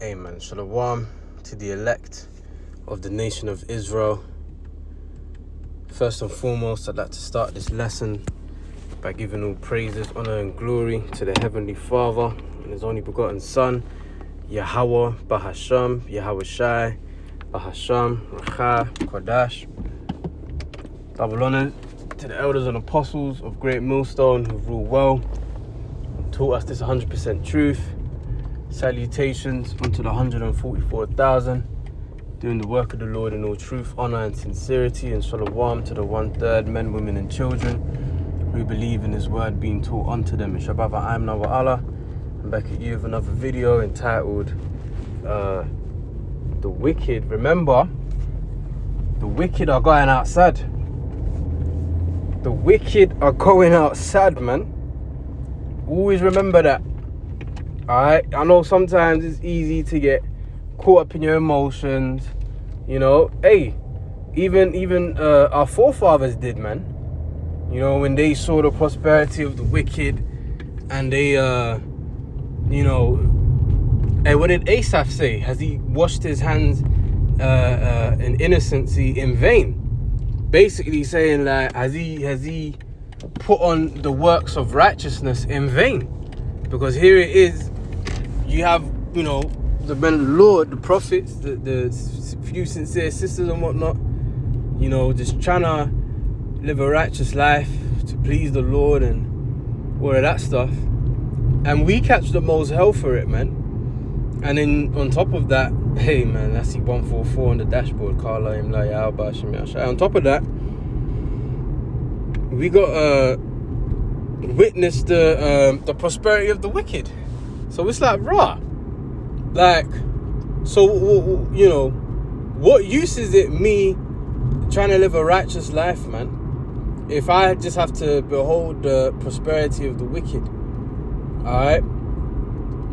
Amen. Shalom to the elect of the nation of Israel. First and foremost, I'd like to start this lesson by giving all praises, honor, and glory to the Heavenly Father and His only begotten Son, Yahweh, Bahasham, Yahweh Shai, Bahasham, Racha, Kodash. Double honor to the elders and apostles of Great Millstone who rule well and taught us this 100% truth. Salutations unto the 144,000 doing the work of the Lord in all truth, honor, and sincerity, and shalom to the 1/3 men, women, and children who believe in His word being taught unto them. Shabbat I'm Nawa Allah. I'm back at you with another video entitled The Wicked. Remember, the wicked are going outside. The wicked are going outside, man. Always remember that. Alright, I know sometimes it's easy to get caught up in your emotions, you know. Hey, even our forefathers did, man. You know, when they saw the prosperity of the wicked, and they, you know, hey, what did Asaph say? Has he washed his hands in innocency in vain? Basically saying, like, has he put on the works of righteousness in vain? Because here it is. You have, you know, the men of the Lord, the prophets, the few sincere sisters and whatnot, you know, just trying to live a righteous life to please the Lord and all of that stuff. And we catch the most hell for it, man. And then on top of that, hey, man, I see 144 on the dashboard. On top of that, we got witnessed the prosperity of the wicked. So it's like, rah. Like, so, you know, what use is it me trying to live a righteous life, man, if I just have to behold the prosperity of the wicked? Alright?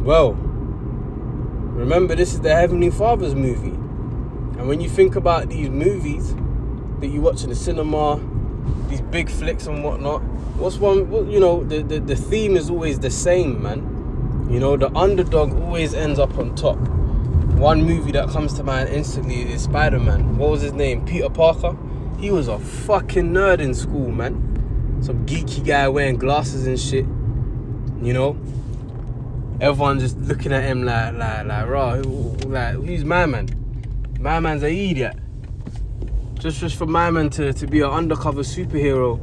Well, remember, this is the Heavenly Father's movie. And when you think about these movies that you watch in the cinema, these big flicks and whatnot, what's one, you know, the theme is always the same, man. You know, the underdog always ends up on top. One movie that comes to mind instantly is Spider-Man. What was his name? Peter Parker. He was a fucking nerd in school, man. Some geeky guy wearing glasses and shit. You know? Everyone just looking at him like, raw. Like, who's my man? My man's an idiot. Just for my man to be an undercover superhero.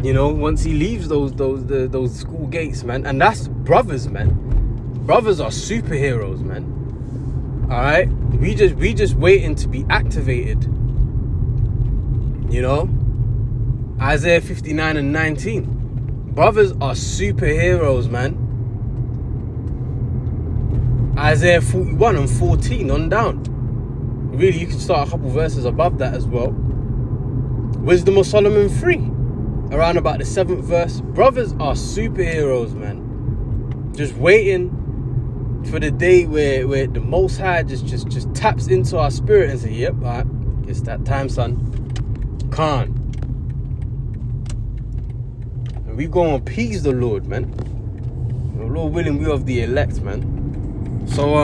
You know, once he leaves those school gates, man. And that's brothers, man. Brothers are superheroes, man. Alright? We just waiting to be activated. You know? Isaiah 59 and 19. Brothers are superheroes, man. Isaiah 41 and 14 on down. Really, you can start a couple verses above that as well. Wisdom of Solomon 3. Around about the 7th verse. Brothers are superheroes, man. Just waiting for the day where the Most High just taps into our spirit and say, yep, alright, it's that time, son. Khan. And we go and appease the Lord, man. The Lord willing, we of the elect, man. So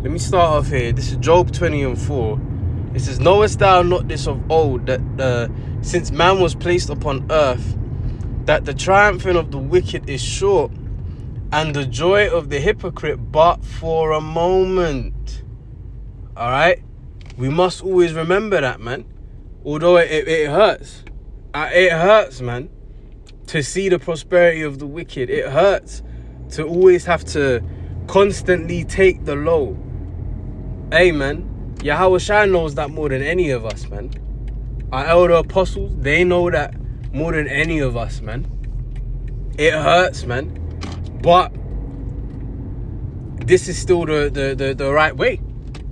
let me start off here. This is Job 20 and 4. It says, knowest thou not this of old, that since man was placed upon earth, that the triumphing of the wicked is short, and the joy of the hypocrite but for a moment. Alright? We must always remember that, man. Although it hurts. It hurts, man, to see the prosperity of the wicked. It hurts to always have to constantly take the low. Hey, man. Yahweh Shai knows that more than any of us, man. Our elder apostles, they know that more than any of us, man. It hurts, man. But this is still the right way.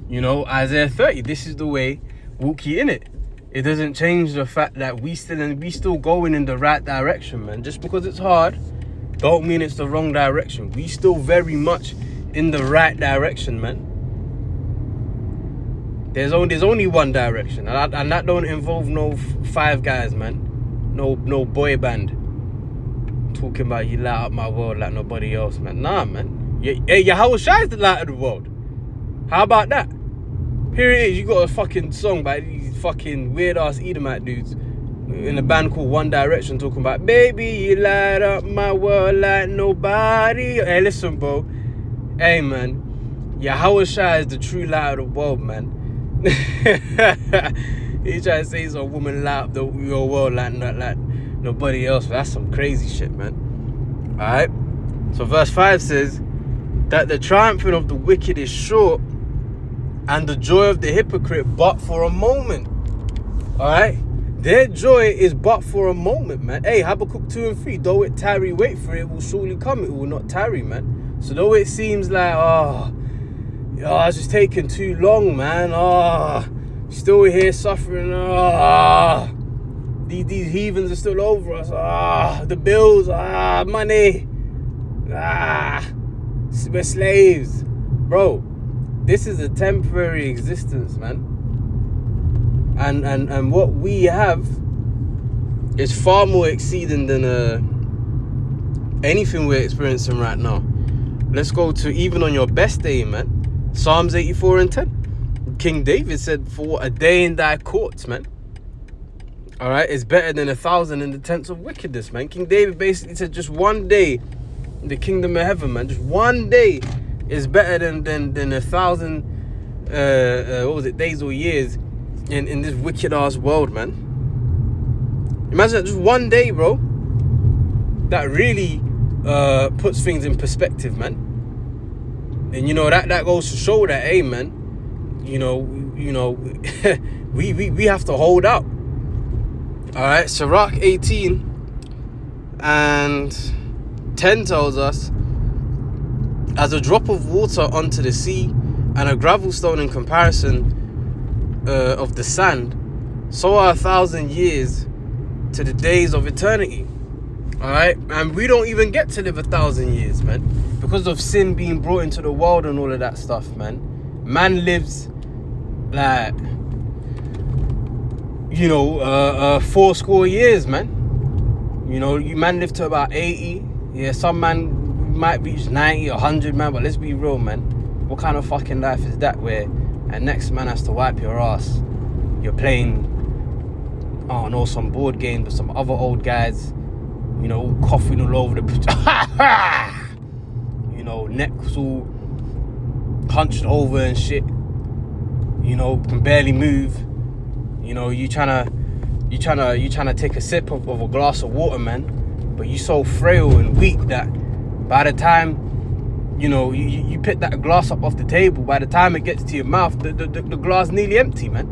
You know, Isaiah 30, this is the way, walk ye in it. It doesn't change the fact that we still going in the right direction, man. Just because it's hard, don't mean it's the wrong direction. We still very much in the right direction, man. There's only one direction, and that don't involve no five guys, man. No boy band talking about you light up my world like nobody else, man. Nah, man. Hey, Yahweh Shai is the light of the world. How about that? Here it is. You got a fucking song by these fucking weird ass Edomite dudes in a band called One Direction talking about, baby, you light up my world like nobody. Hey, listen, bro. Hey, man. Yahweh Shai is the true light of the world, man. He trying to say some woman light up your world like nobody else. That's some crazy shit, man. Alright? So verse 5 says that the triumphing of the wicked is short and the joy of the hypocrite but for a moment. Alright? Their joy is but for a moment, man. Hey, Habakkuk 2 and 3. Though it tarry, wait for it, will surely come. It will not tarry, man. So though it seems like, it's just taking too long, man. Still here suffering. These heathens are still over us. The bills. Money. We're slaves. Bro, this is a temporary existence, man. And what we have is far more exceeding than anything we're experiencing right now. Let's go to even on your best day, man. Psalms 84 and 10. King David said, for a day in thy courts, man. All right, it's better than 1,000 in the tents of wickedness, man. King David basically said just one day in the kingdom of heaven, man. Just one day is better than 1,000 days or years in this wicked ass world, man. Imagine that, just one day, bro. That really puts things in perspective, man. And you know that goes to show that, hey, man, you know we have to hold out. All right, Sirach 18 and 10 tells us, as a drop of water onto the sea and a gravel stone in comparison of the sand, so are 1,000 years to the days of eternity. All right, and we don't even get to live 1,000 years, man, because of sin being brought into the world and all of that stuff, man. Man lives like 80 years, man. You man live to about 80. Yeah, some man might reach 90 or 100, man. But let's be real, man. What kind of fucking life is that where a next man has to wipe your ass? You're playing, some board game with some other old guys, coughing all over the necks all hunched over and shit. Can barely move. You trying to take a sip of a glass of water, man, but you so frail and weak that by the time you pick that glass up off the table, by the time it gets to your mouth, the glass nearly empty, man,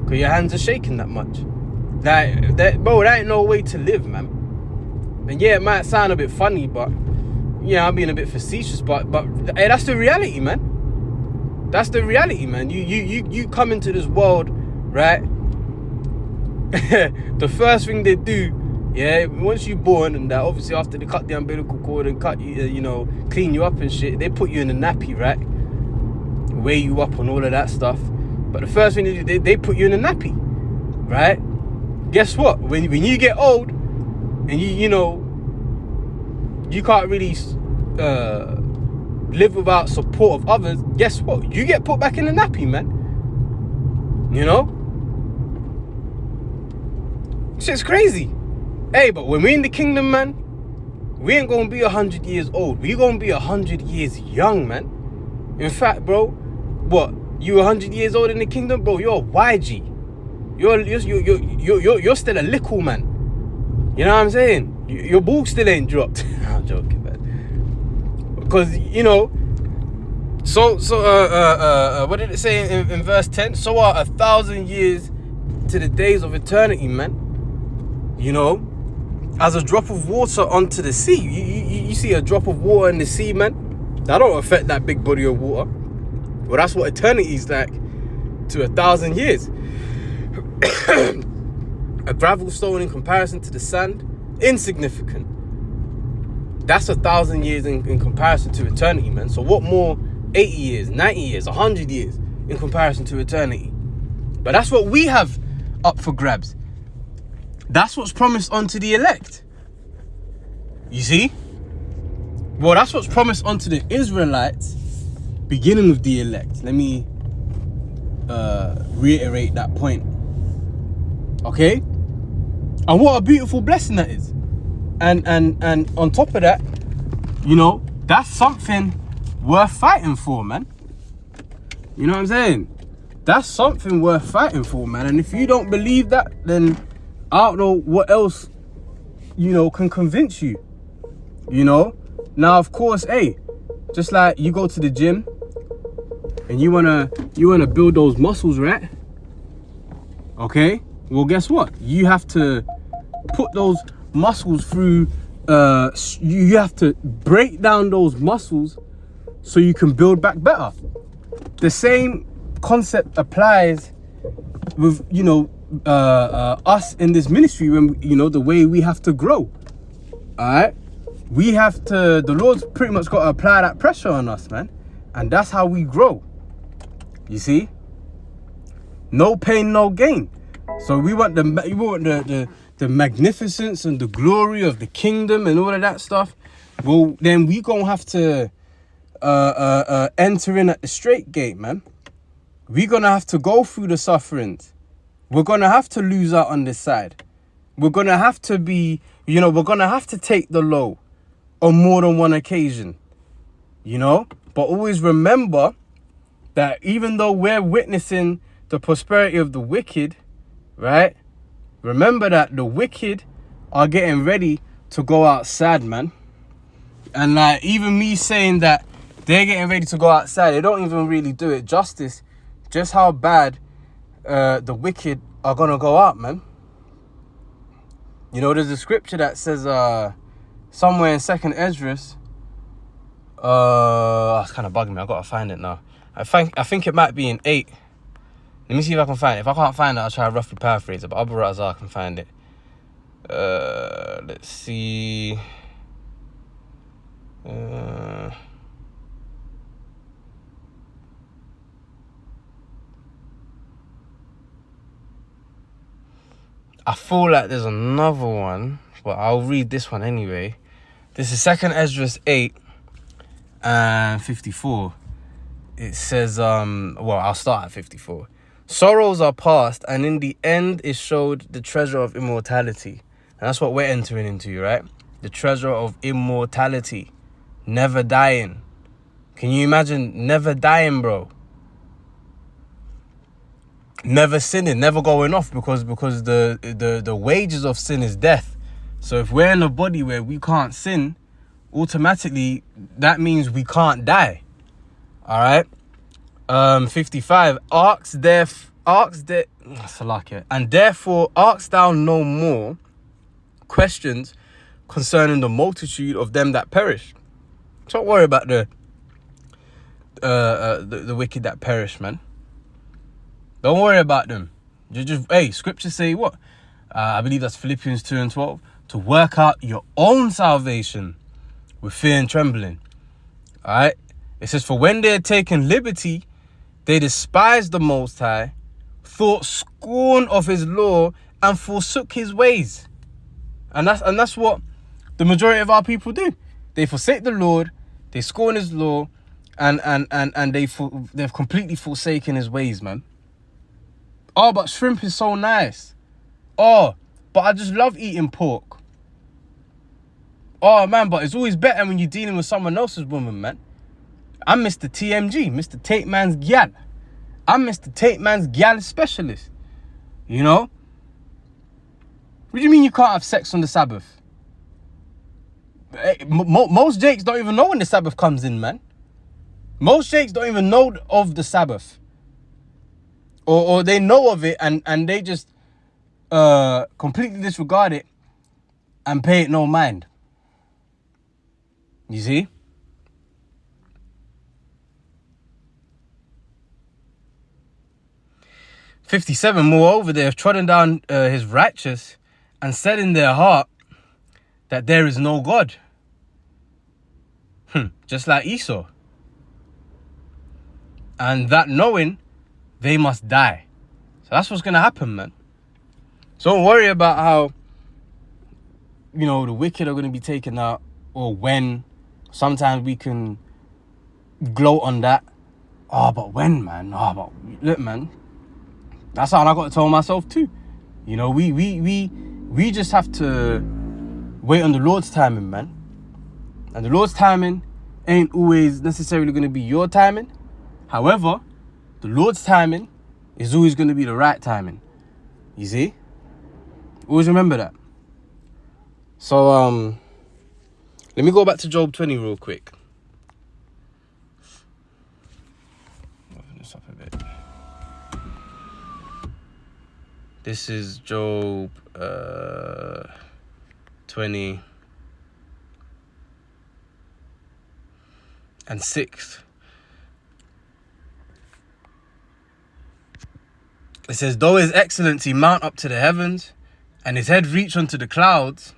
because your hands are shaking that much. That ain't no way to live, man. And yeah, it might sound a bit funny, but yeah, I'm being a bit facetious, but hey, that's the reality, man. That's the reality, man. You come into this world, right? The first thing they do, yeah, once you're born, and that obviously after they cut the umbilical cord and cut you, clean you up and shit, they put you in a nappy, right? Weigh you up and all of that stuff. But the first thing they do, they put you in a nappy, right? Guess what? When you get old and you can't really live without support of others, guess what? You get put back in the nappy, man. Shit's crazy. Hey, but when we're in the kingdom, man, we ain't gonna be 100 years old. We're gonna be 100 years young, man. In fact, bro, what? You 100 years old in the kingdom, bro? You're a YG. You're still a little man. You know what I'm saying? Your ball still ain't dropped. I'm joking, man. Because what did it say in verse 10? So are 1,000 years to the days of eternity, man. As a drop of water onto the sea. You see a drop of water in the sea, man? That don't affect that big body of water. Well, that's what eternity is like to 1,000 years. A gravel stone in comparison to the sand, insignificant. That's 1,000 years in comparison to eternity, man. So what more 80 years, 90 years, 100 years in comparison to eternity? But that's what we have up for grabs. That's what's promised unto the elect. You see? Well, that's what's promised unto the Israelites, beginning with the elect. Let me reiterate that point. Okay? And what a beautiful blessing that is. And on top of that, you know, that's something worth fighting for, man. You know what I'm saying? That's something worth fighting for, man. And if you don't believe that, then I don't know what else, you know, can convince you. You know? Now, of course, hey, just like you go to the gym and you wanna build those muscles, right? Okay? Well, guess what? You have to put those muscles through, you have to break down those muscles so you can build back better. The same concept applies with, you know, us in this ministry, when, you know, the way we have to grow. All right? We have to, the Lord's pretty much got to apply that pressure on us, man. And that's how we grow. You see? No pain, no gain. So we want the magnificence and the glory of the kingdom and all of that stuff. Well, then we gonna have to enter in at the straight gate, man. We're gonna have to go through the sufferings. We're gonna have to lose out on this side. We're gonna have to be, you know, we're gonna have to take the low on more than one occasion, you know. But always remember that even though we're witnessing the prosperity of the wicked, right? Remember that the wicked are getting ready to go outside, man. And like, even me saying that they're getting ready to go outside, they don't even really do it justice, just how bad the wicked are gonna go out, man. You know, there's a scripture that says somewhere in 2nd Esdras, it's kind of bugging me, I gotta find it now. I think it might be in 8. Let me see if I can find it. If I can't find it, I'll try to roughly paraphrase it, but Abu Razak can find it. Let's see. I feel like there's another one, but I'll read this one anyway. This is 2nd Esdras 8 and 54. It says, well, I'll start at 54. Sorrows are past, and in the end is showed the treasure of immortality. And that's what we're entering into, right? The treasure of immortality. Never dying. Can you imagine never dying, bro? Never sinning, never going off, because the wages of sin is death. So if we're in a body where we can't sin, automatically that means we can't die. All right. 55. And therefore ask thou no more questions concerning the multitude of them that perish. Don't worry about the wicked that perish, man. Don't worry about them. Hey, scriptures say what? I believe that's Philippians 2 and 12. To work out your own salvation with fear and trembling. All right. It says, for when they had taken liberty, they despised the Most High, thought scorn of his law, and forsook his ways. And that's what the majority of our people do. They forsake the Lord, they scorn his law, and they've completely forsaken his ways, man. Oh, but shrimp is so nice. Oh, but I just love eating pork. Oh, man, but it's always better when you're dealing with someone else's woman, man. I'm Mr. TMG, Mr. Tate Man's gal. I'm Mr. Tate Man's gal specialist. You know? What do you mean you can't have sex on the Sabbath? Most Jakes don't even know when the Sabbath comes in, man. Most Jakes don't even know of the Sabbath. Or they know of it and they just completely disregard it and pay it no mind. You see? "57, moreover, they have trodden down his righteous and said in their heart that there is no God." Just like Esau. "And that knowing, they must die." So that's what's going to happen, man. So don't worry about how, you know, the wicked are going to be taken out or when. Sometimes we can gloat on that. Oh, but when, man? Oh, but look, man. That's how I got to tell myself too. You know, we just have to wait on the Lord's timing, man. And the Lord's timing ain't always necessarily going to be your timing. However, the Lord's timing is always going to be the right timing. You see? Always remember that. So, let me go back to Job 20 real quick. Open this up a bit. This is Job 20 and 6. It says, though his excellency mount up to the heavens, and his head reach unto the clouds,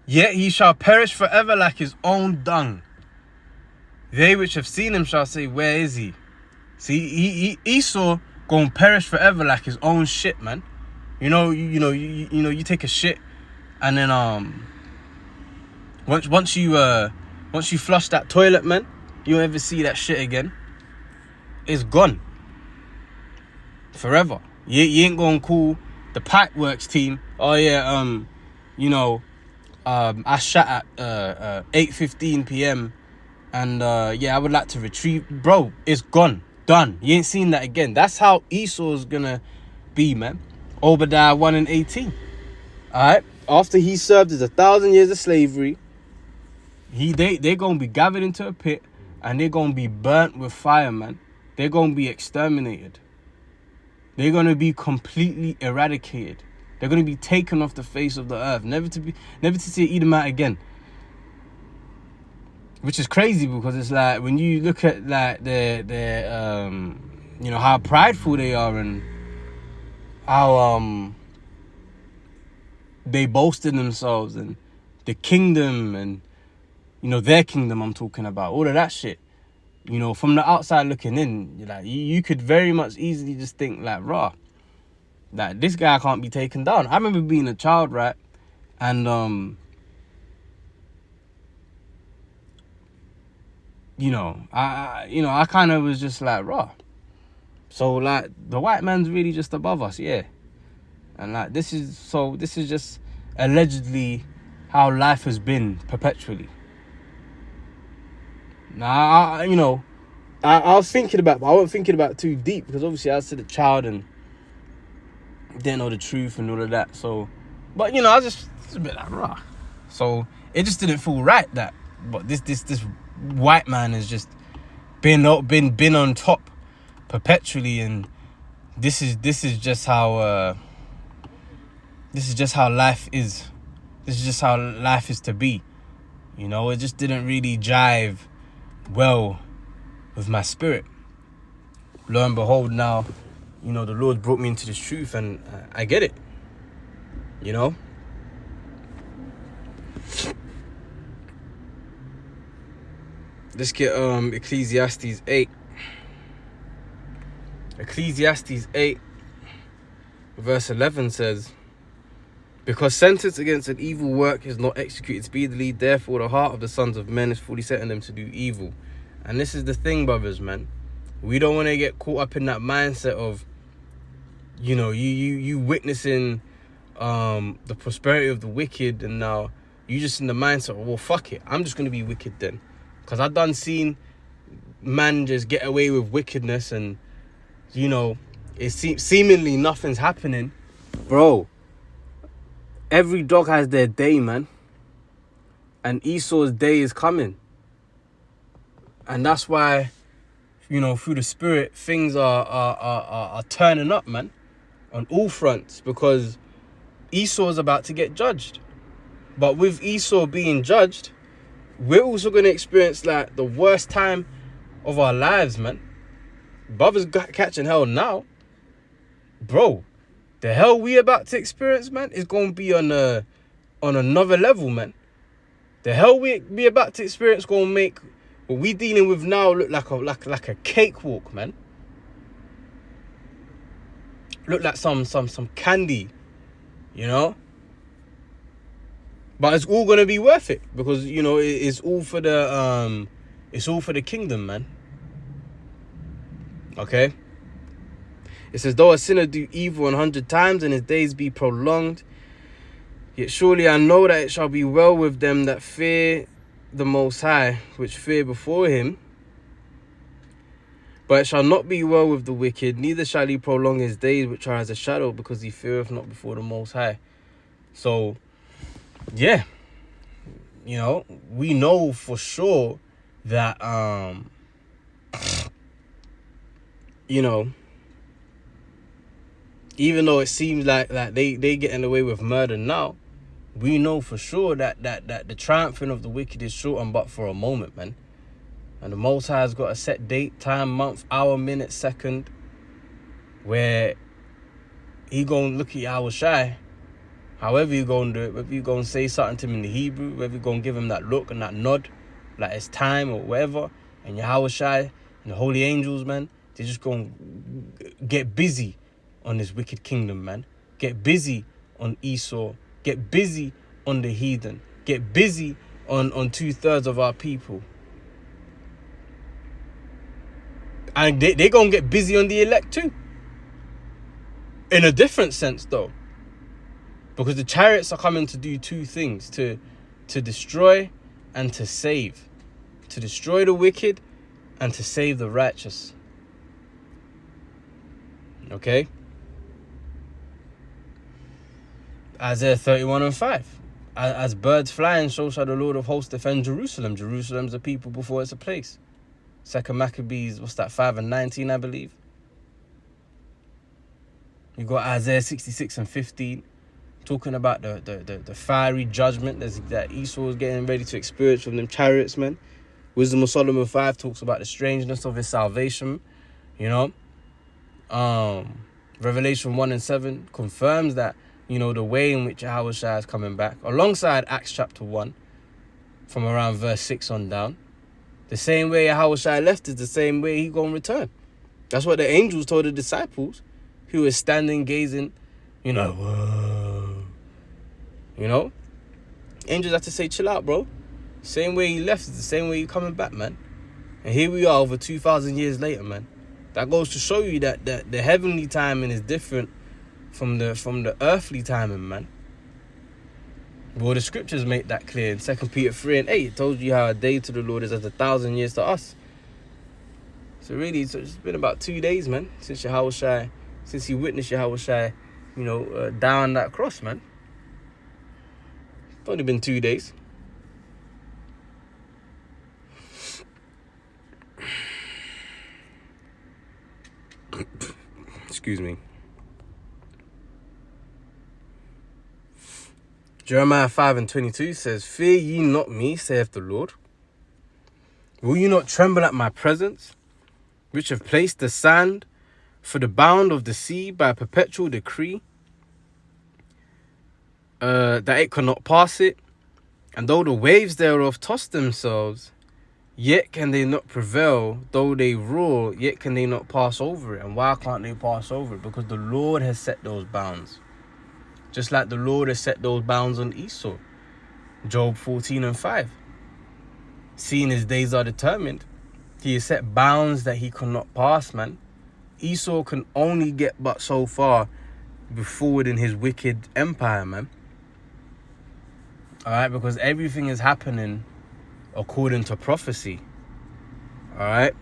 yet he shall perish forever like his own dung. They which have seen him shall say, where is he? See, Esau gonna perish forever like his own shit, man. You take a shit, and then once you flush that toilet, man, you won't ever see that shit again. It's gone forever. You ain't gonna call the Pipeworks team. Oh yeah, I shot at 8:15 p.m. and I would like to retrieve. Bro, it's gone, done. You ain't seen that again. That's how Esau's gonna be, man. Obadiah 1:18. All right. After he served his 1,000 years of slavery, they're gonna be gathered into a pit and they're gonna be burnt with fire, man. They're gonna be exterminated. They're gonna be completely eradicated. They're gonna be taken off the face of the earth, never to see Edomite again. Which is crazy because it's like when you look at like their how prideful they are and how they boast in themselves and the kingdom and their kingdom I'm talking about, all of that shit. From the outside looking in, you could very much easily just think like, rah, that this guy can't be taken down. I remember being a child, right? And I kind of was just like, rah. So like the white man's really just above us, yeah. And like this is just allegedly how life has been perpetually. Now, I was thinking about, but I wasn't thinking about it too deep because obviously I was still a child and didn't know the truth and all of that. So, but I was just a bit like, rah. So it just didn't feel right that, but this white man has just been on top perpetually, and this is just how life is. This is just how life is to be. It just didn't really jive well with my spirit. Lo and behold, now, the Lord brought me into this truth, and I get it. Let's get Ecclesiastes 8. Ecclesiastes 8 verse 11 says, because sentence against an evil work is not executed speedily, therefore the heart of the sons of men is fully set in them to do evil. And this is the thing, brothers, man. We don't want to get caught up in that mindset of, you witnessing the prosperity of the wicked, and now you just in the mindset of, well, fuck it, I'm just going to be wicked then. Because I done seen man just get away with wickedness and, it seemingly nothing's happening. Bro, every dog has their day, man. And Esau's day is coming. And that's why, through the spirit, things are turning up, man. On all fronts. Because Esau's about to get judged. But with Esau being judged, we're also going to experience like the worst time of our lives, man. Brothers catching hell now. Bro, the hell we about to experience, man, is going to be on another level, man. The hell we about to experience going to make what we dealing with now look like a cakewalk, man. Look like some candy, But it's all gonna be worth it because it's all for the kingdom, man. Okay. It says, though a sinner do evil 100 times and his days be prolonged, yet surely I know that it shall be well with them that fear the Most High, which fear before him. But it shall not be well with the wicked, neither shall he prolong his days which are as a shadow, because he feareth not before the Most High. So, yeah, we know for sure that, even though it seems like they getting away with murder now, we know for sure that the triumphing of the wicked is shortened but for a moment, man. And the Most High has got a set date, time, month, hour, minute, second, where he gonna look at Yahushai, however you gonna do it, whether you gonna say something to him in the Hebrew, whether you gonna give him that look and that nod, like it's time or whatever, and Yahushai and the holy angels, man, they're just gonna get busy on this wicked kingdom, man. Get busy on Esau. Get busy on the heathen. Get busy on 2/3 of our people. And they gonna get busy on the elect too. In a different sense though. Because the chariots are coming to do two things. To destroy and to save. To destroy the wicked and to save the righteous. Okay? Isaiah 31:5. As birds flying, so shall the Lord of hosts defend Jerusalem. Jerusalem's a people before it's a place. 2 Maccabees, 5:19, I believe. You got Isaiah 66:15, talking about the fiery judgment that Esau is getting ready to experience from them chariots, man. Wisdom of Solomon 5 talks about the strangeness of his salvation, Revelation 1:7 confirms that, the way in which Yahushua is coming back, alongside Acts chapter 1, from around verse 6 on down. The same way Yahushua left is the same way he gonna return. That's what the angels told the disciples who were standing gazing, whoa. Angels have to say, chill out, bro. Same way he left is the same way he coming back, man. And here we are over 2,000 years later, man. That goes to show you that the heavenly timing is different from the earthly timing, man. Well, the scriptures make that clear. In 2 Peter 3:8, it tells you how a day to the Lord is as 1,000 years to us. So really, it's been about 2 days, man, since you witnessed Yahushua, down that cross, man. It's only been 2 days. Excuse me. Jeremiah 5:22 says, fear ye not me, saith the Lord. Will you not tremble at my presence, which have placed the sand for the bound of the sea by a perpetual decree, that it cannot pass it? And though the waves thereof toss themselves, yet can they not prevail. Though they roar, yet can they not pass over it. And why can't they pass over it? Because the Lord has set those bounds. Just like the Lord has set those bounds on Esau. Job 14:5. Seeing his days are determined, he has set bounds that he cannot pass, man. Esau can only get but so far forward in his wicked empire, man. Alright, because everything is happening according to prophecy. Alright.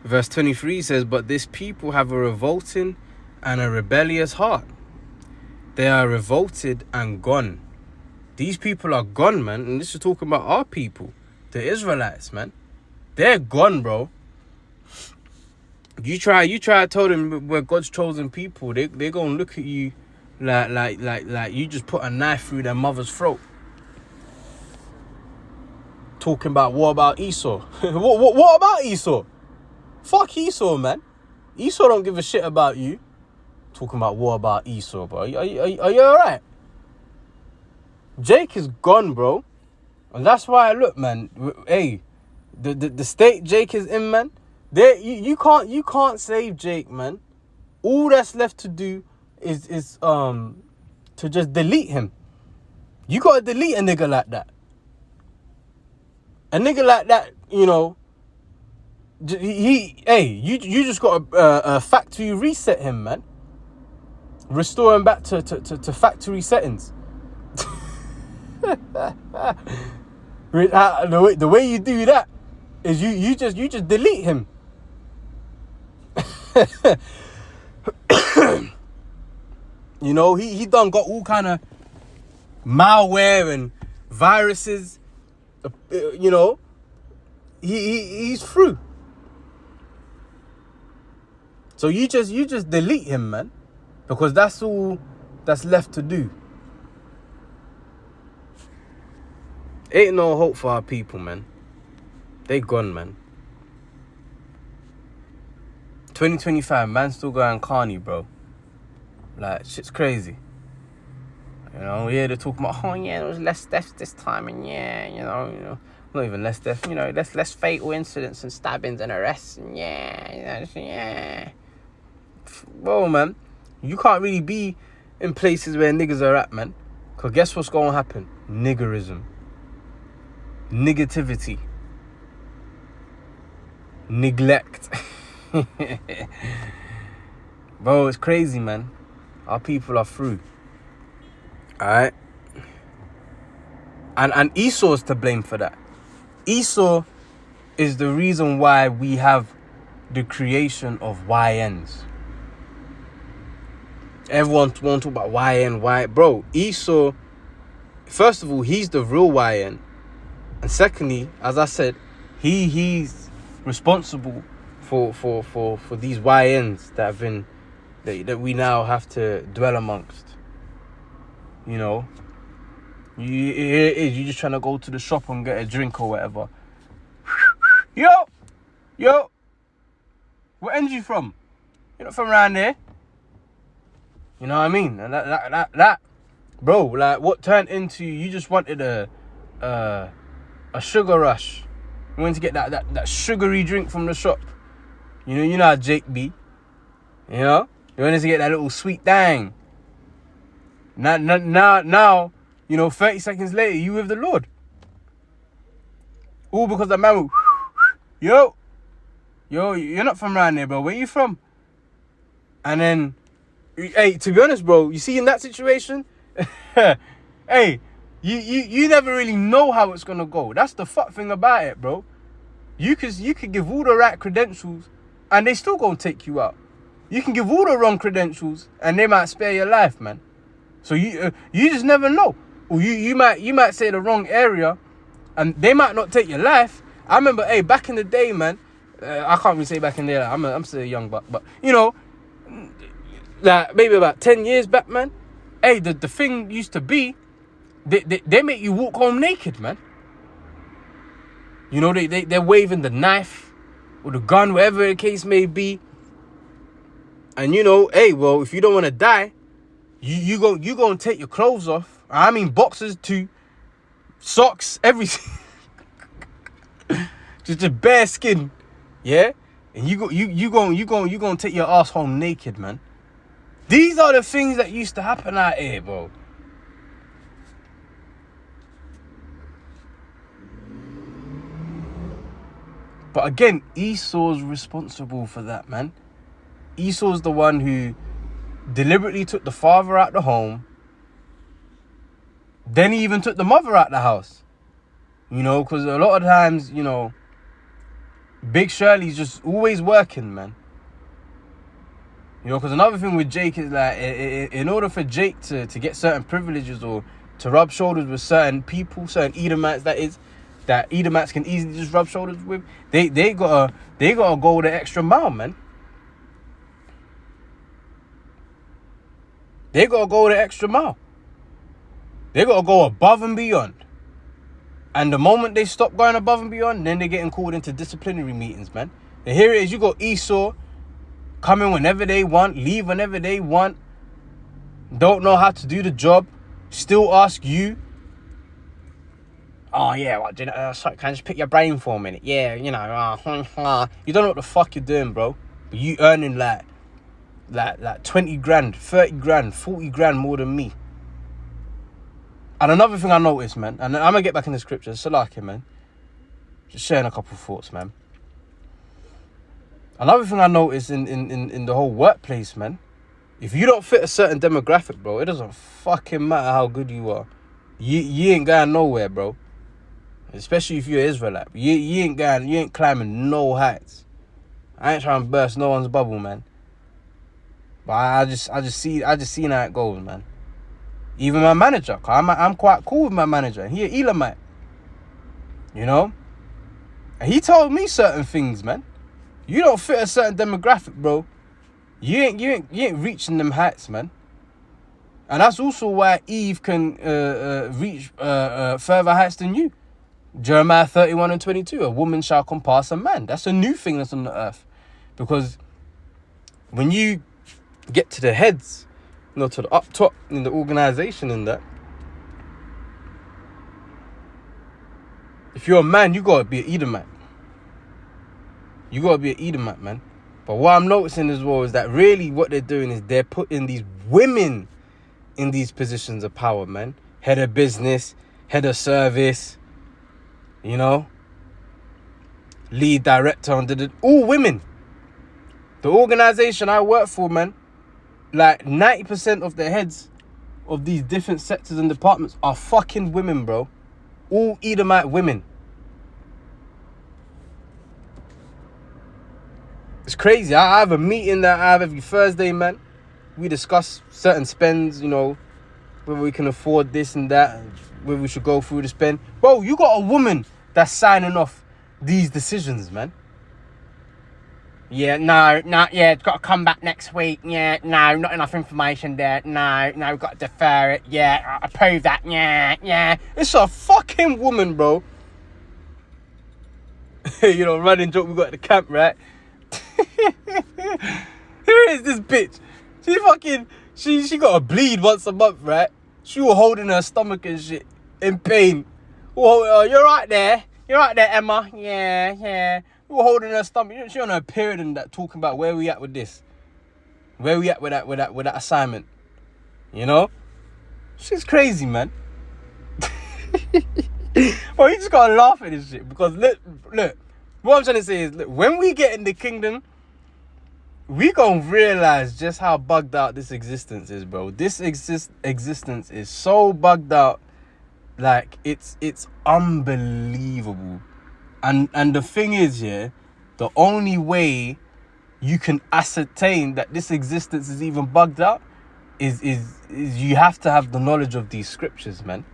Verse 23 says, but this people have a revolting and a rebellious heart. They are revolted and gone. These people are gone, man. And this is talking about our people, the Israelites, man. They're gone, bro. You try to tell them we're God's chosen people. They're gonna look at you like you just put a knife through their mother's throat. Talking about what about Esau? what about Esau? Fuck Esau, man. Esau don't give a shit about you. Talking about what about Esau, bro? Are you alright? Jake is gone, bro. And that's why, look, man. Hey, the state Jake is in, man. You can't save Jake, man. All that's left to do is to just delete him. You gotta delete a nigga like that. A nigga like that, you know, you just gotta factory reset him, man. Restore him back to factory settings. The way you do that is you just delete him. You know, he done got all kind of malware and viruses. You know, he's through. So you just delete him, man, because that's all that's left to do. Ain't no hope for our people, man. They gone, man. 2025, man, still going carny, bro. Like, shit's crazy. You know, yeah, they're talking about, oh yeah, there was less deaths this time, and yeah, you know, not even less deaths, you know, less fatal incidents and stabbings and arrests, and yeah. Whoa, man, you can't really be in places where niggas are at, man. Cause guess what's gonna happen? Niggerism. Negativity. Neglect. Bro, it's crazy, man. Our people are through. Alright? And Esau's to blame for that. Esau is the reason why we have the creation of YNs. Everyone won't talk about YN, Bro, Esau, first of all, he's the real YN. And secondly, as I said, he's responsible for these YNs that have been that we now have to dwell amongst. You know, you're just trying to go to the shop and get a drink or whatever. Yo, where end you from? You're not from around there. You know what I mean? And that, bro, like what turned into you just wanted a sugar rush. You wanted to get that sugary drink from the shop. You know how Jake be. You know? You wanted to get that little sweet dang. Now, you know, 30 seconds later, you with the Lord. All because that man will, yo, you're not from around there, bro. Where you from? And then, hey, to be honest, bro, you see in that situation, hey, you never really know how it's gonna go. That's the fuck thing about it, bro. You could give all the right credentials, and they still gonna take you out. You can give all the wrong credentials, and they might spare your life, man. So you just never know. Or you might say the wrong area, and they might not take your life. I remember, hey, back in the day, man. I can't really say back in the day. Like, I'm still young, but you know, like maybe about 10 years back, man. Hey, the thing used to be, they make you walk home naked, man. You know, they're waving the knife or the gun, whatever the case may be. And you know, hey, well, if you don't want to die, you go and take your clothes off. I mean, boxers too, socks, everything. just bare skin, yeah. And you go take your ass home naked, man. These are the things that used to happen out here, bro. But again, Esau's responsible for that, man. Esau's the one who deliberately took the father out the home. Then he even took the mother out the house. You know, because a lot of times, you know, Big Shirley's just always working, man. You know, because another thing with Jake is like, in order for Jake to get certain privileges or to rub shoulders with certain people, certain Edomites, that Edomites can easily just rub shoulders with, they gotta go the extra mile, man. They gotta go the extra mile. They gotta go above and beyond. And the moment they stop going above and beyond, then they're getting called into disciplinary meetings, man. And here it is, you got Esau coming whenever they want, leave whenever they want, don't know how to do the job, still ask you, oh yeah, well, sorry, can I just pick your brain for a minute? Yeah, you know, you don't know what the fuck you're doing, bro. But you earning like 20 grand, 30 grand, 40 grand more than me. And another thing I noticed, man, and I'm gonna get back in the scriptures. Salakia, man. Just sharing a couple of thoughts, man. Another thing I noticed in the whole workplace, man. If you don't fit a certain demographic, bro, it doesn't fucking matter how good you are. You ain't going nowhere, bro. Especially if you're Israelite. You ain't climbing no heights. I ain't trying to burst no one's bubble, man. But I just seen how it goes, man. Even my manager, cause I'm quite cool with my manager. He an Elamite, you know. And he told me certain things, man. You don't fit a certain demographic, bro. You ain't reaching them heights, man. And that's also why Eve can reach further heights than you. Jeremiah 31:22, a woman shall compass a man. That's a new thing that's on the earth. Because when you get to the heads, you know, to the up top in the organization and that, if you're a man, you gotta be an Edomite. You gotta be an Edomite, man. But what I'm noticing as well is that really what they're doing is they're putting these women in these positions of power, man. Head of business, head of service, you know, lead director, all women. The organization I work for, man, like 90% of the heads of these different sectors and departments are fucking women, bro. All Edomite women. It's crazy. I have a meeting that I have every Thursday, man. We discuss certain spends, you know, whether we can afford this and that, whether we should go through the spend. Bro, you got a woman that's signing off these decisions, man. Yeah, no, it's got to come back next week. Yeah, no, not enough information there. No, we've got to defer it. Yeah, approve that. Yeah. It's a fucking woman, bro. You know, running joke we got at the camp, right? Here is this bitch. She got a bleed once a month, right? She was holding her stomach and shit in pain. Oh, you're right there. You're right there, Emma. Yeah. We were holding her stomach. She on her period and that, talking about where we at with this. Where we at with that assignment. You know? She's crazy, man. Well, you just gotta laugh at this shit. Because look, what I'm trying to say is, look, when we get in the kingdom, we gonna realize just how bugged out this existence is, bro. This existence is so bugged out. Like, it's unbelievable. And the thing is, yeah, the only way you can ascertain that this existence is even bugged out is you have to have the knowledge of these scriptures, man.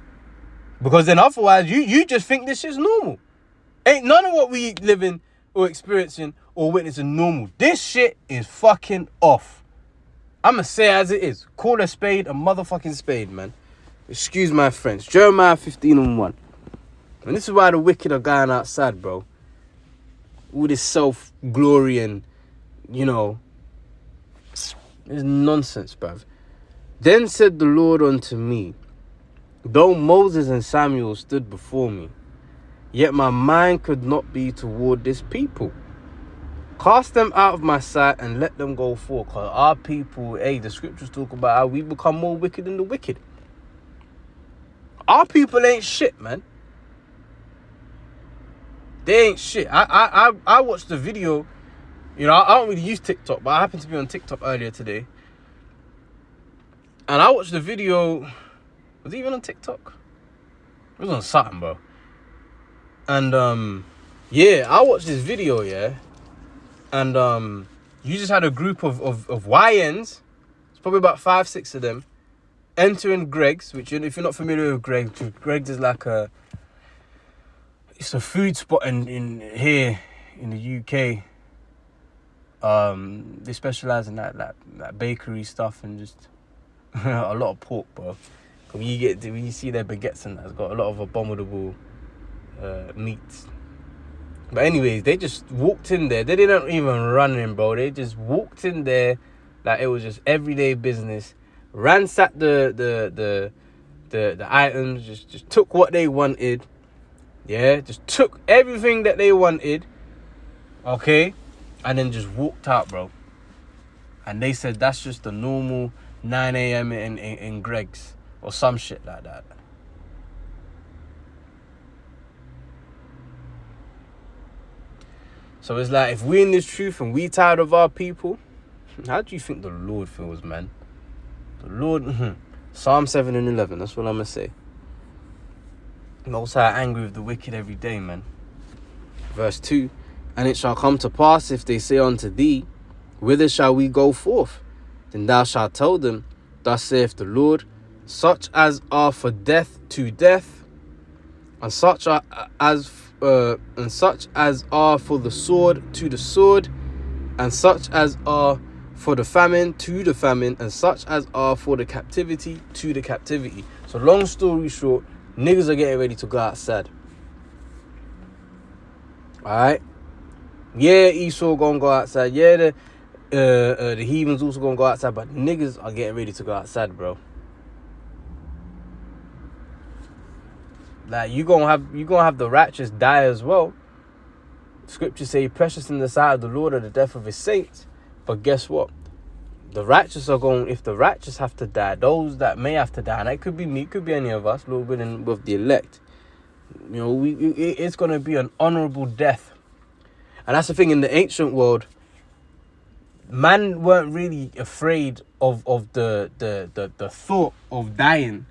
Because then otherwise you just think this is normal. Ain't none of what we living or experiencing or witnessing normal. This shit is fucking off. I'ma say as it is. Call a spade a motherfucking spade, man. Excuse my French. Jeremiah 15:1. And this is why the wicked are going outside, bro. All this self-glory and, you know, it's nonsense, bruv. Then said the Lord unto me, though Moses and Samuel stood before me, yet my mind could not be toward this people. Cast them out of my sight and let them go forth. Because our people, the scriptures talk about how we become more wicked than the wicked. Our people ain't shit, man. They ain't shit. I watched the video. You know, I don't really use TikTok, but I happened to be on TikTok earlier today. And I watched the video. Was it even on TikTok? It was on something, bro. And, yeah, I watched this video, yeah. And, you just had a group of YNs. It's probably about 5-6 of them. Entering Greggs, which, if you're not familiar with Greggs is like it's a food spot in here in the UK. They specialize in that bakery stuff and just a lot of pork, bro. When you see their baguettes and that, it's got a lot of abominable meats. But anyways, they just walked in there. They didn't even run in, bro. They just walked in there like it was just everyday business. Ransacked the items, just took what they wanted. Yeah, just took everything that they wanted. Okay? And then just walked out, bro. And they said that's just the normal 9 a.m. in Greggs or some shit like that. So it's like, if we in this truth and we tired of our people, how do you think the Lord feels, man? The Lord, Psalm 7 and 11, that's what I'm going to say. Most High angry with the wicked every day, man. Verse 2, and it shall come to pass, if they say unto thee, whither shall we go forth? Then thou shalt tell them, thus saith the Lord, such as are for death to death, and such as are for the sword to the sword, and such as are for the famine to the famine, and such as are for the captivity to the captivity. So long story short, niggas are getting ready to go outside. Alright? Yeah, Esau gonna go outside. Yeah, the heathens also gonna go outside, but niggas are getting ready to go outside, bro. Like, you gonna have the righteous die as well. Scriptures say, precious in the sight of the Lord are the death of his saints. But guess what? The righteous are going, if the righteous have to die, those that may have to die, and that could be me, it could be any of us, Lord willing, with the elect, you know, it's going to be an honorable death. And that's the thing, in the ancient world, man weren't really afraid of the thought of dying.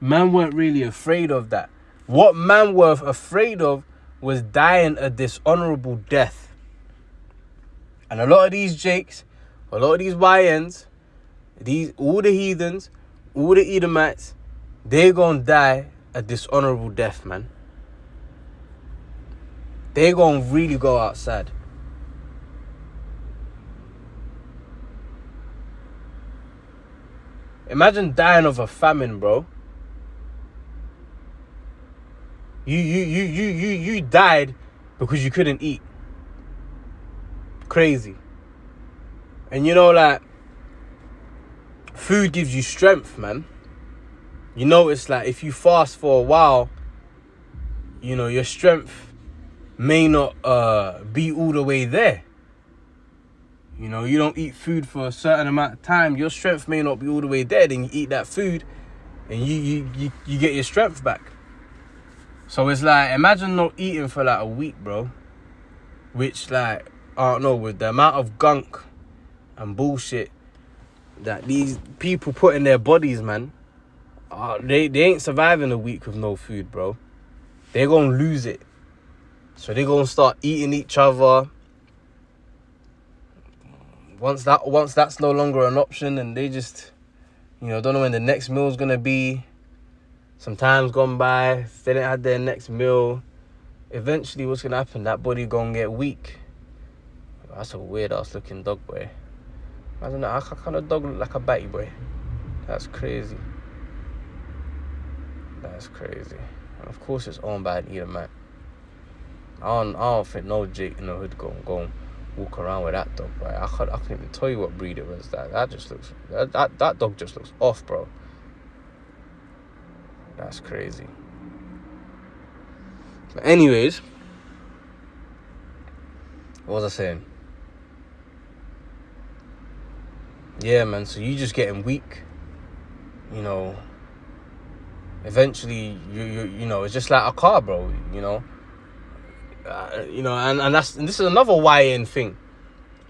Man weren't really afraid of that. What man were afraid of was dying a dishonorable death. And a lot of these Jakes, a lot of these YNs, all the heathens, all the Edomites, they're gonna die a dishonorable death, man. They're gonna really go outside. Imagine dying of a famine, bro. You died because you couldn't eat. Crazy. And you know, like, food gives you strength, man. You know, it's like, if you fast for a while, you know, your strength may not be all the way there. You know, you don't eat food for a certain amount of time, your strength may not be all the way there. Then you eat that food and you get your strength back. So it's like, imagine not eating for like a week, bro. Which, like, I don't know, with the amount of gunk and bullshit that these people put in their bodies, man, they ain't surviving a week with no food, bro. They're gonna lose it. So they're gonna start eating each other. Once that's no longer an option, and they just, you know, don't know when the next meal's gonna be. Some time's gone by, if they didn't have their next meal, eventually what's gonna happen? That body gonna get weak. That's a weird ass looking dog, boy. I don't know, how kind of dog look like a batty, boy? That's crazy. That's crazy. And of course it's owned by an Edomite. I don't think no Jake in the hood go walk around with that dog, boy. I can't even tell you what breed it was. That dog just looks off, bro. That's crazy. But anyways, what was I saying? Yeah, man, so you just getting weak. You know, eventually, you know, it's just like a car, bro, you know. You know, and this is another YN thing.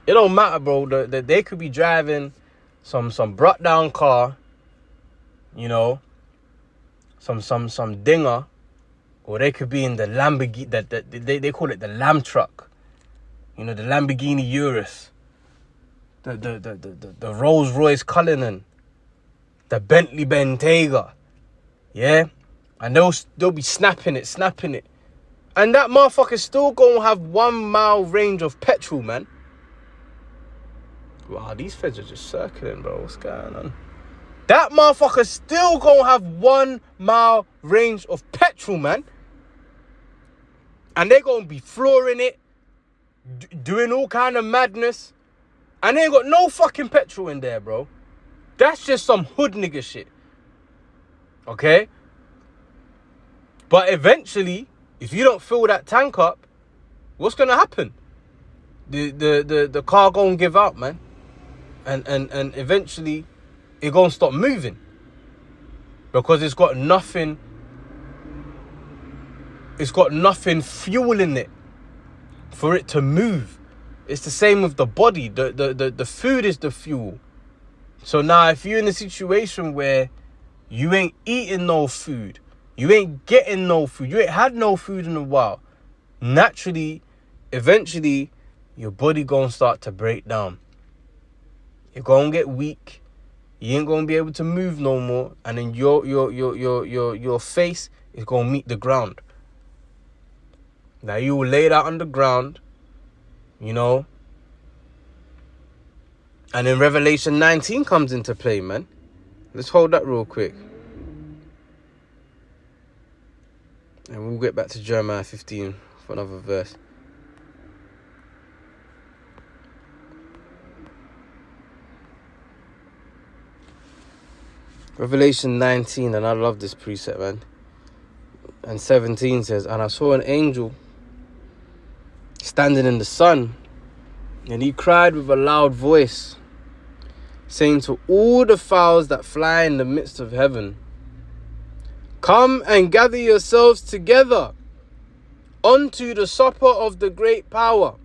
It don't matter, bro, that they could be driving some brought down car, you know, some dinger, or they could be in the Lamborghini, they call it the Lamb truck, you know, the Lamborghini Urus, the Rolls Royce Cullinan, the Bentley Bentayga, yeah, and they'll be snapping it, and that motherfucker's still gonna have 1 mile range of petrol, man. Wow, these feds are just circling, bro. What's going on? That motherfucker still gonna have 1 mile range of petrol, man. And they gonna be flooring it, doing all kind of madness. And they ain't got no fucking petrol in there, bro. That's just some hood nigga shit. Okay? But eventually, if you don't fill that tank up, what's gonna happen? The car gonna give out, man. And eventually it gonna stop moving because it's got nothing fuel in it. for it to move. It's the same with the body. The food is the fuel. So now if you're in a situation where you ain't eating no food, you ain't getting no food, you ain't had no food in a while, naturally, eventually, your body gonna start to break down. You're gonna get weak. You ain't gonna be able to move no more, and then your face is gonna meet the ground. Now you will lay that on the ground, you know. And then Revelation 19 comes into play, man. Let's hold that real quick. And we'll get back to Jeremiah 15 for another verse. Revelation 19, and I love this precept, man. And 17 says, and I saw an angel standing in the sun, and he cried with a loud voice, saying to all the fowls that fly in the midst of heaven, come and gather yourselves together unto the supper of the great power,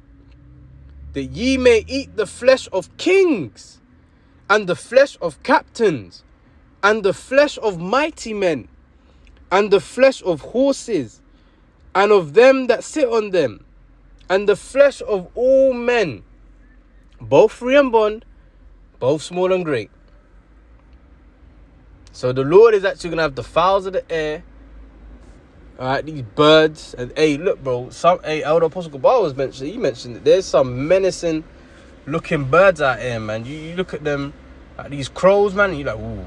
that ye may eat the flesh of kings, and the flesh of captains, and the flesh of mighty men, and the flesh of horses, and of them that sit on them, and the flesh of all men, both free and bond, both small and great. So the Lord is actually going to have the fowls of the air, all right, these birds. And hey, look, bro, Elder Apostle Gabar was mentioned, he mentioned that there's some menacing looking birds out here, man. You look at them, like these crows, man, and you're like, ooh.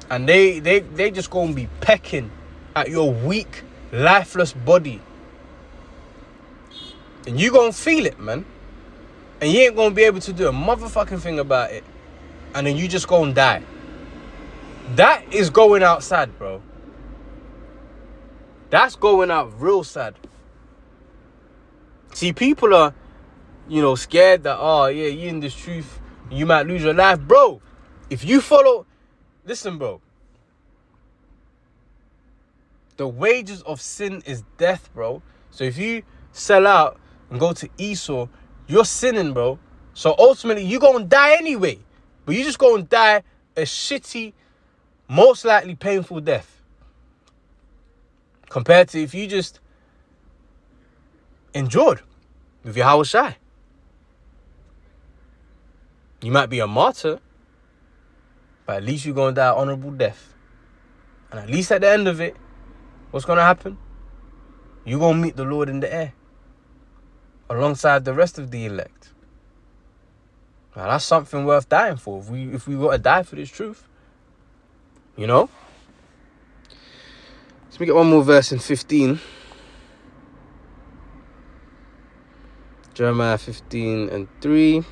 And they just going to be pecking at your weak, lifeless body. And you going to feel it, man. And you ain't going to be able to do a motherfucking thing about it. And then you just going to die. That is going out sad, bro. That's going out real sad. See, people are, scared that, oh, yeah, you in this truth, you might lose your life. Bro, if you follow... Listen, bro. The wages of sin is death, bro. So if you sell out and go to Esau, you're sinning, bro. So ultimately, you're going to die anyway. But you're just going to die a shitty, most likely painful death. Compared to if you just endured with your Yahweh Shai. You might be a martyr, but at least you're going to die an honorable death. And at least at the end of it, what's going to happen? You're going to meet the Lord in the air. Alongside the rest of the elect. Now, that's something worth dying for. If we got to die for this truth. You know? Let me get one more verse in 15. Jeremiah 15:3.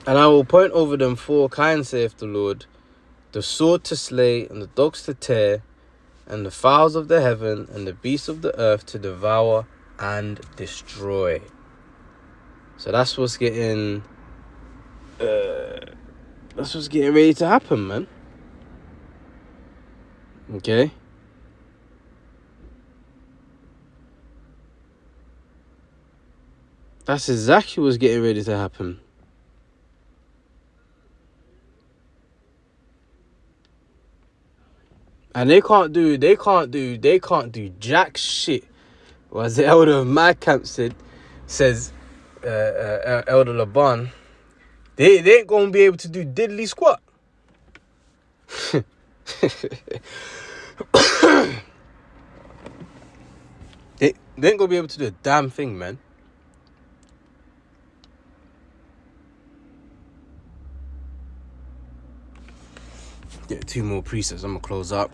And I will point over them 4 kinds, saith the Lord, the sword to slay, and the dogs to tear, and the fowls of the heaven, and the beasts of the earth to devour and destroy. So that's what's getting ready to happen, man. Okay. That's exactly what's getting ready to happen. And they can't do jack shit. Or as the elder of my camp says, Elder Laban, they ain't gonna be able to do diddly squat. They ain't gonna be able to do a damn thing, man. Get 2 more precepts. I'm gonna close up.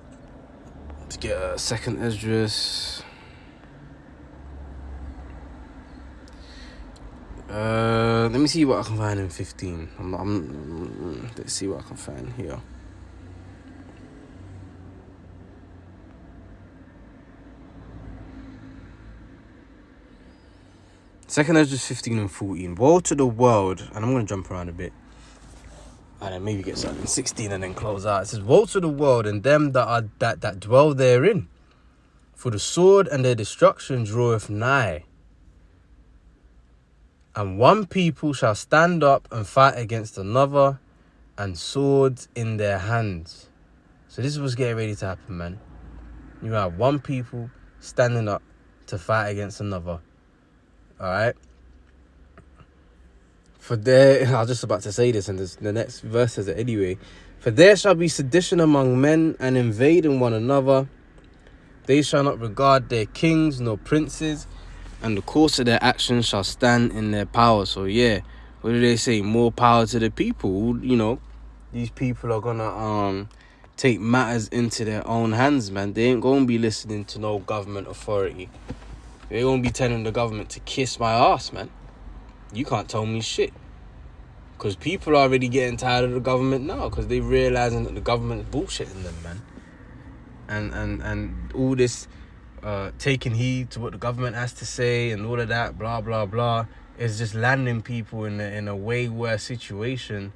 Let's get a second Esdras. Let me see what I can find in 15. Let's see what I can find here. Second Esdras 15 and 14. Woe to the world, and I'm gonna jump around a bit. And then maybe get something 16 and then close out. It says, woe to the world and them that dwell therein, For the sword and their destruction draweth nigh. And one people shall stand up and fight against another, and swords in their hands. So this is what's getting ready to happen, man. You have one people standing up to fight against another. Alright? For there, I was just about to say this, and the next verse says it anyway. For there shall be sedition among men, and invading one another. They shall not regard their kings nor princes, and the course of their actions shall stand in their power. So yeah, what do they say? More power to the people. You know, these people are gonna take matters into their own hands, man. They ain't gonna be listening to no government authority. They gonna be telling the government to kiss my ass, man. You can't tell me shit. Because people are already getting tired of the government now, because they realizing that the government's bullshitting them, man. And all this taking heed to what the government has to say and all of that, blah, blah, blah, is just landing people in a way worse situation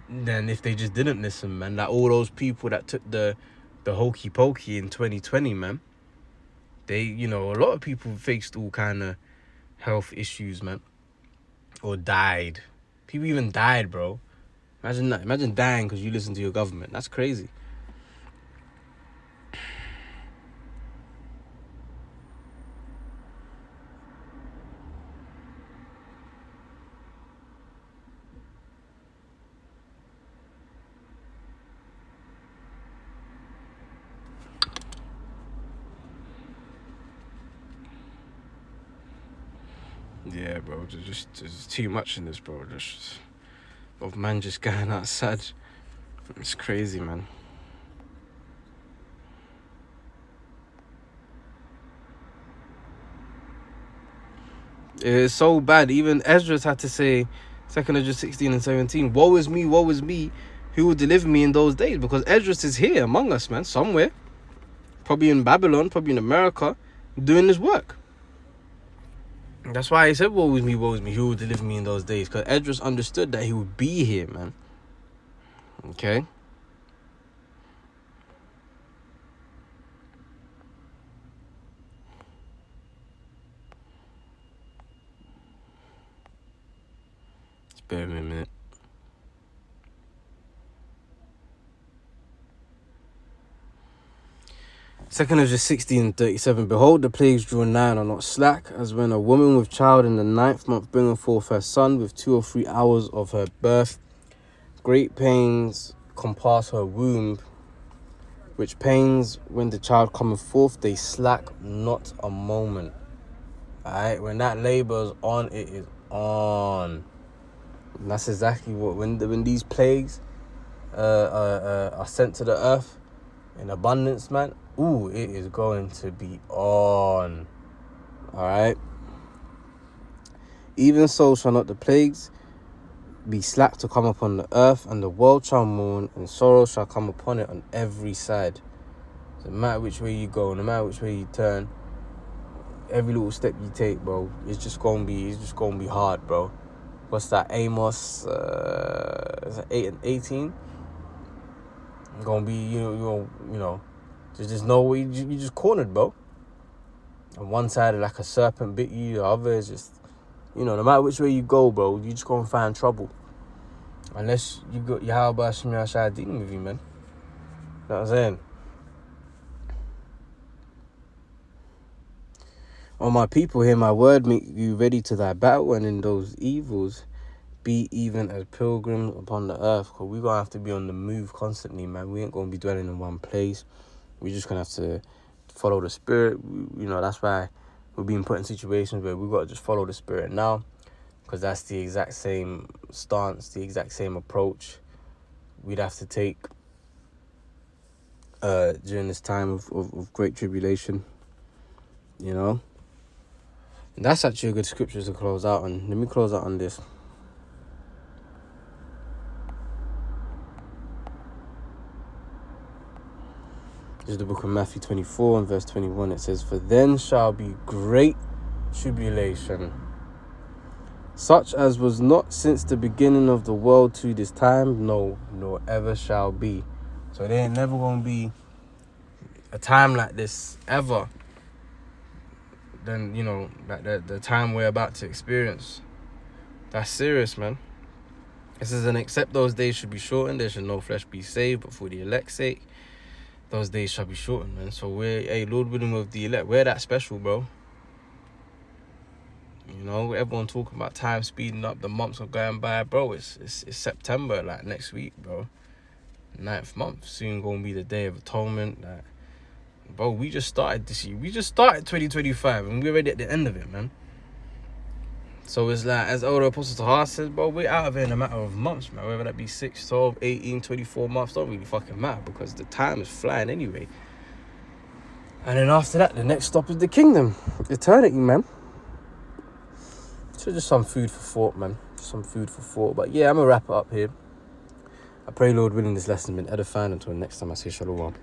than if they just didn't listen, man. Like all those people that took the hokey pokey in 2020, man. They, you know, a lot of people faced all kind of health issues, man. Or died. People even died, bro. Imagine that. Imagine dying because you listen to your government. That's crazy. Yeah, bro. There's too much in this, bro. Just of man just going outside. It's crazy, man. It's so bad. Even Esdras had to say, 2nd Esdras 16 and 17, woe is me, who will deliver me in those days? Because Esdras is here among us, man, somewhere. Probably in Babylon, probably in America, doing this work. That's why he said, woe is me, who will deliver me in those days? Because Esdras understood that he would be here, man. Okay? Just bear with me a minute. Second Esdras 16 and 37. Behold, the plagues draw nigh and are not slack, as when a woman with child in the 9th month bringeth forth her son with 2 or 3 hours of her birth. Great pains compass her womb, which pains when the child cometh forth, they slack not a moment. Alright, when that labor is on, it is on. And that's exactly what, when these plagues are sent to the earth in abundance, man, ooh, it is going to be on. Alright? Even so shall not the plagues be slack to come upon the earth, and the world shall mourn, and sorrow shall come upon it on every side. So no matter which way you go, no matter which way you turn, every little step you take, bro, it's just gonna be hard, bro. What's that? Amos is it 8 and 18? Gonna be, you know, there's no way, you just cornered, bro. On one side, like a serpent bit you, the other is just, no matter which way you go, bro, you just gonna find trouble. Unless you got Yahweh Hashem Yahshua dealing with you, man. You know what I'm saying? O my people, hear my word, make you ready to thy battle, and in those evils be even as pilgrims upon the earth. Because we're going to have to be on the move constantly, man. We ain't going to be dwelling in one place. We're just going to have to follow the Spirit. That's why we're being put in situations where we've got to just follow the Spirit now. Because that's the exact same stance, the exact same approach we'd have to take during this time of great tribulation, And that's actually a good scripture to close out on. Let me close out on this. This is the book of Matthew 24 and verse 21. It says, for then shall be great tribulation, such as was not since the beginning of the world to this time, no, nor ever shall be. So there ain't never going to be a time like this ever than, you know, like the time we're about to experience. That's serious, man. This is an except those days should be shortened. There should no flesh be saved, but for the elect's sake, those days shall be shortened, man. So Lord willing, with the elect, we're that special, bro. You know, everyone talking about time speeding up, the months are going by, bro. It's September, like next week, bro. 9th month, soon gonna be the Day of Atonement. Like, bro, we just started this year. We just started 2025, and we're already at the end of it, man. So it's like, as Elder Apostle Tahar says, bro, we're out of it in a matter of months, man. Whether that be 6, 12, 18, 24 months, don't really fucking matter, because the time is flying anyway. And then after that, the next stop is the kingdom. Eternity, man. So just some food for thought, man. Just some food for thought. But yeah, I'm going to wrap it up here. I pray, Lord willing, this lesson has been edifying. Until next time, I say shalom.